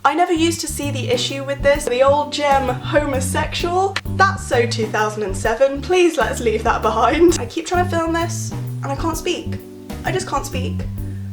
I never used to see the issue with this. The old gem homosexual. That's so 2007. Please let's leave that behind. I keep trying to film this and I can't speak. I just can't speak.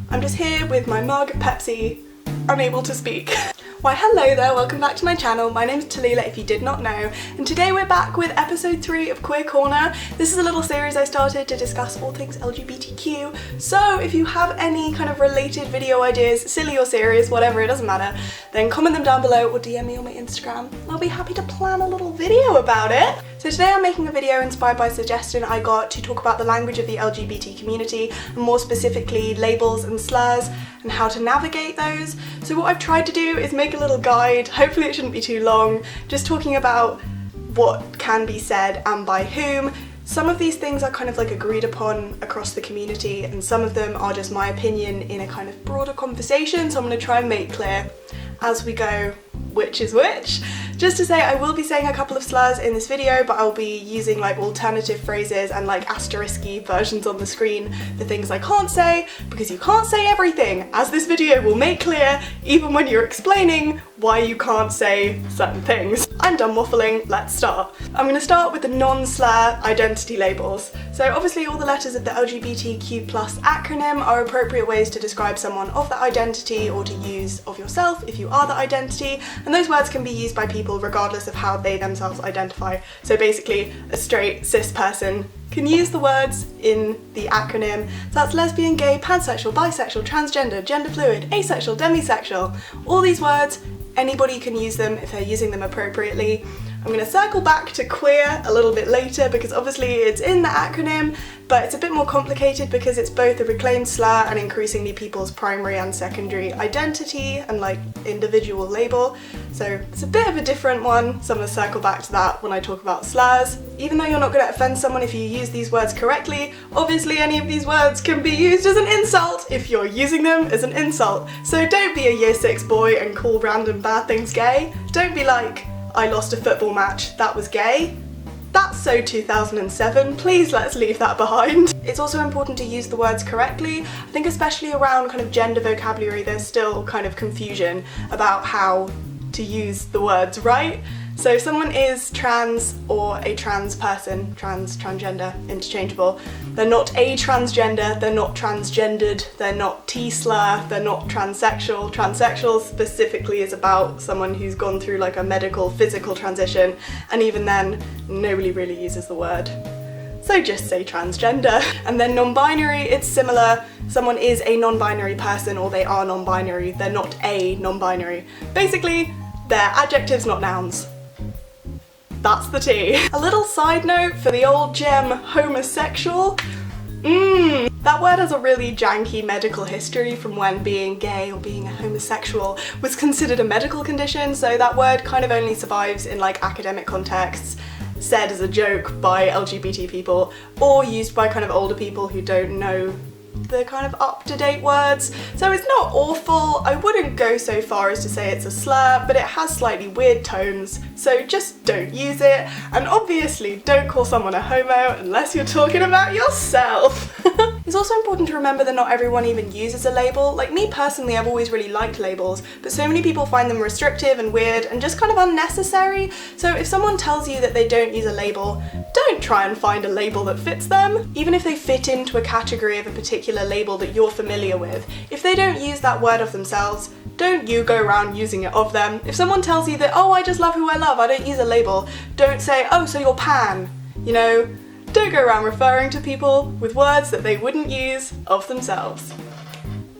I'm just here with my mug, Pepsi, unable to speak. Why hello there, welcome back to my channel. My name's Tallulah if you did not know, and today we're back with episode 3 of Queer Corner. This is a little series I started to discuss all things LGBTQ, so if you have any kind of related video ideas, silly or serious, whatever, it doesn't matter, then comment them down below or DM me on my Instagram. I'll be happy to plan a little video about it. So today I'm making a video inspired by a suggestion I got to talk about the language of the LGBT community, and more specifically labels and slurs and how to navigate those. So what I've tried to do is make a little guide, hopefully it shouldn't be too long, just talking about what can be said and by whom. Some of these things are kind of like agreed upon across the community, and some of them are just my opinion in a kind of broader conversation, so I'm going to try and make clear as we go which is which. Just to say, I will be saying a couple of slurs in this video, but I'll be using like alternative phrases and like asterisky versions on the screen for things I can't say, because you can't say everything, as this video will make clear, even when you're explaining why you can't say certain things. I'm done waffling, let's start. I'm going to start with the non-slur identity labels. So obviously all the letters of the LGBTQ+ acronym are appropriate ways to describe someone of that identity, or to use of yourself if you are that identity, and those words can be used by people regardless of how they themselves identify. So basically a straight cis person can use the words in the acronym. So that's lesbian, gay, pansexual, bisexual, transgender, gender fluid, asexual, demisexual. All these words, anybody can use them if they're using them appropriately. I'm going to circle back to queer a little bit later because obviously it's in the acronym, but it's a bit more complicated because it's both a reclaimed slur and increasingly people's primary and secondary identity and like individual label. So it's a bit of a different one, so I'm going to circle back to that when I talk about slurs. Even though you're not going to offend someone if you use these words correctly, obviously any of these words can be used as an insult if you're using them as an insult. So don't be a year 6 boy and call random bad things gay. Don't be like, I lost a football match, that was gay. That's so 2007, please let's leave that behind. It's also important to use the words correctly. I think especially around kind of gender vocabulary there's still kind of confusion about how to use the words right. So if someone is trans or a trans person, transgender, interchangeable, they're not a transgender, they're not transgendered, they're not T-slur, they're not transsexual. Transsexual specifically is about someone who's gone through like a medical, physical transition, and even then, nobody really uses the word. So just say transgender. And then non-binary, it's similar. Someone is a non-binary person or they are non-binary, they're not a non-binary. Basically, they're adjectives, not nouns. That's the tea. A little side note for the old gem homosexual. That word has a really janky medical history from when being gay or being a homosexual was considered a medical condition, so that word kind of only survives in like academic contexts, said as a joke by LGBT people, or used by kind of older people who don't know the kind of up-to-date words. So it's not awful, I wouldn't go so far as to say it's a slur, but it has slightly weird tones, so just don't use it, and obviously don't call someone a homo unless you're talking about yourself. It's also important to remember that not everyone even uses a label. Like me personally, I've always really liked labels, but so many people find them restrictive and weird and just kind of unnecessary. So if someone tells you that they don't use a label, don't try and find a label that fits them. Even if they fit into a category of a particular label that you're familiar with, if they don't use that word of themselves, don't you go around using it of them. If someone tells you that, oh, I just love who I love, I don't use a label, don't say, oh, so you're pan, you know? Don't go around referring to people with words that they wouldn't use of themselves.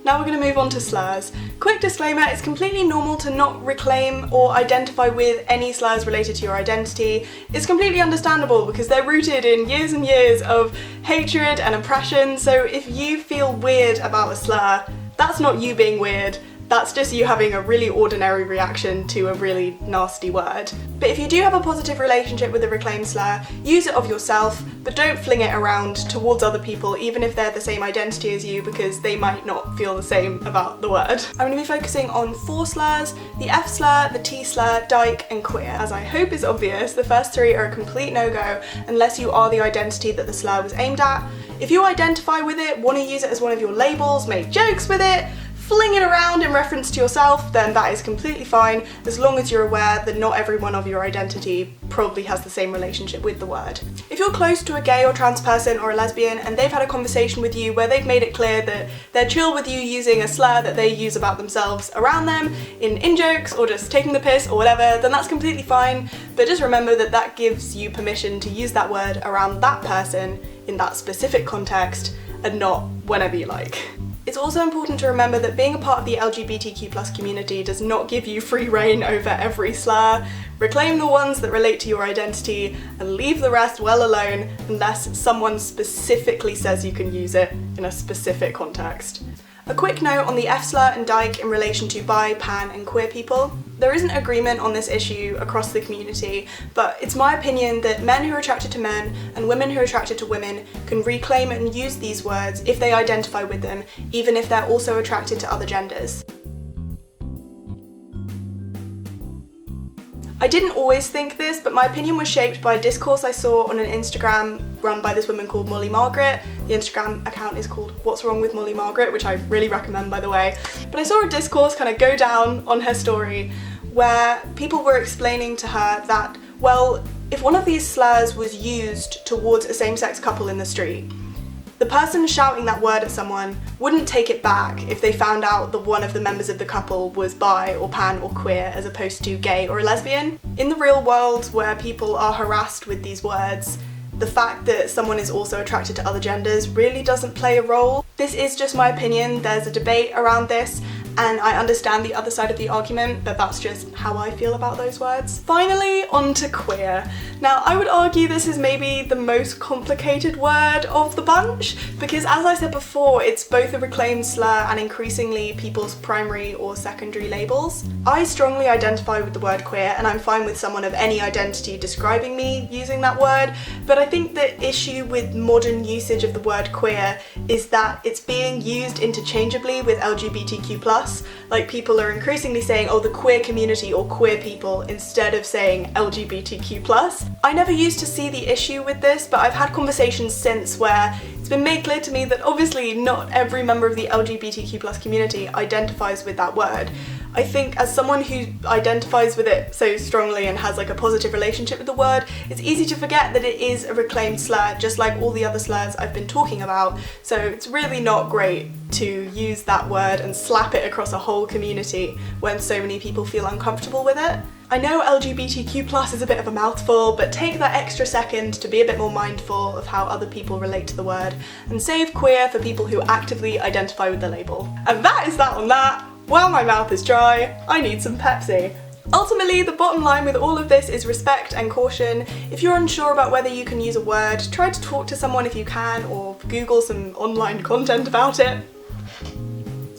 Now we're going to move on to slurs. Quick disclaimer, it's completely normal to not reclaim or identify with any slurs related to your identity. It's completely understandable because they're rooted in years and years of hatred and oppression, so if you feel weird about a slur, that's not you being weird, that's just you having a really ordinary reaction to a really nasty word. But if you do have a positive relationship with a reclaimed slur, use it of yourself, but don't fling it around towards other people even if they're the same identity as you, because they might not feel the same about the word. I'm going to be focusing on 4 slurs: the F slur, the T slur, dyke and queer. As I hope is obvious, the first 3 are a complete no-go unless you are the identity that the slur was aimed at. If you identify with it, want to use it as one of your labels, make jokes with it, fling it around in reference to yourself, then that is completely fine, as long as you're aware that not everyone of your identity probably has the same relationship with the word. If you're close to a gay or trans person or a lesbian and they've had a conversation with you where they've made it clear that they're chill with you using a slur that they use about themselves around them in jokes or just taking the piss or whatever, then that's completely fine, but just remember that that gives you permission to use that word around that person in that specific context and not whenever you like. It's also important to remember that being a part of the LGBTQ+ community does not give you free reign over every slur. Reclaim the ones that relate to your identity and leave the rest well alone unless someone specifically says you can use it in a specific context. A quick note on the F-slur and dyke in relation to bi, pan and queer people. There isn't agreement on this issue across the community, but it's my opinion that men who are attracted to men and women who are attracted to women can reclaim and use these words if they identify with them, even if they're also attracted to other genders. I didn't always think this, but my opinion was shaped by a discourse I saw on an Instagram run by this woman called Molly Margaret. The Instagram account is called What's Wrong with Molly Margaret, which I really recommend, by the way. But I saw a discourse kind of go down on her story where people were explaining to her that, well, if one of these slurs was used towards a same-sex couple in the street, the person shouting that word at someone wouldn't take it back if they found out that one of the members of the couple was bi or pan or queer as opposed to gay or a lesbian. In the real world, where people are harassed with these words, the fact that someone is also attracted to other genders really doesn't play a role. This is just my opinion, there's a debate around this, and I understand the other side of the argument, but that's just how I feel about those words. Finally, on to queer. Now, I would argue this is maybe the most complicated word of the bunch, because as I said before, it's both a reclaimed slur and increasingly people's primary or secondary labels. I strongly identify with the word queer, and I'm fine with someone of any identity describing me using that word, but I think the issue with modern usage of the word queer is that it's being used interchangeably with LGBTQ+. Like, people are increasingly saying, oh, the queer community or queer people instead of saying LGBTQ+. I never used to see the issue with this, but I've had conversations since where it's been made clear to me that obviously not every member of the LGBTQ+ community identifies with that word. I think as someone who identifies with it so strongly and has like a positive relationship with the word, it's easy to forget that it is a reclaimed slur, just like all the other slurs I've been talking about. So it's really not great to use that word and slap it across a whole community when so many people feel uncomfortable with it. I know LGBTQ+ is a bit of a mouthful, but take that extra second to be a bit more mindful of how other people relate to the word, and save queer for people who actively identify with the label. And that is that on that. While my mouth is dry, I need some Pepsi. Ultimately, the bottom line with all of this is respect and caution. If you're unsure about whether you can use a word, try to talk to someone if you can, or Google some online content about it.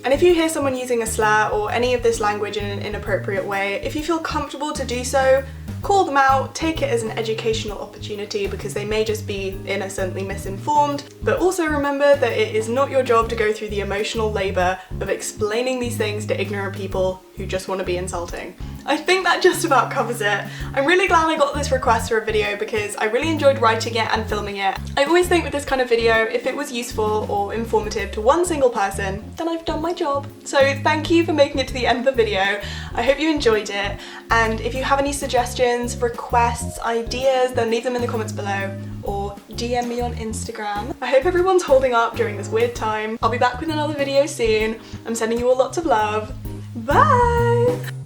And if you hear someone using a slur or any of this language in an inappropriate way, if you feel comfortable to do so, call them out, take it as an educational opportunity because they may just be innocently misinformed, but also remember that it is not your job to go through the emotional labour of explaining these things to ignorant people who just want to be insulting. I think that just about covers it. I'm really glad I got this request for a video because I really enjoyed writing it and filming it. I always think with this kind of video, if it was useful or informative to one single person, then I've done my job. So thank you for making it to the end of the video. I hope you enjoyed it, and if you have any suggestions, requests, ideas, then leave them in the comments below or DM me on Instagram. I hope everyone's holding up during this weird time. I'll be back with another video soon. I'm sending you all lots of love. Bye!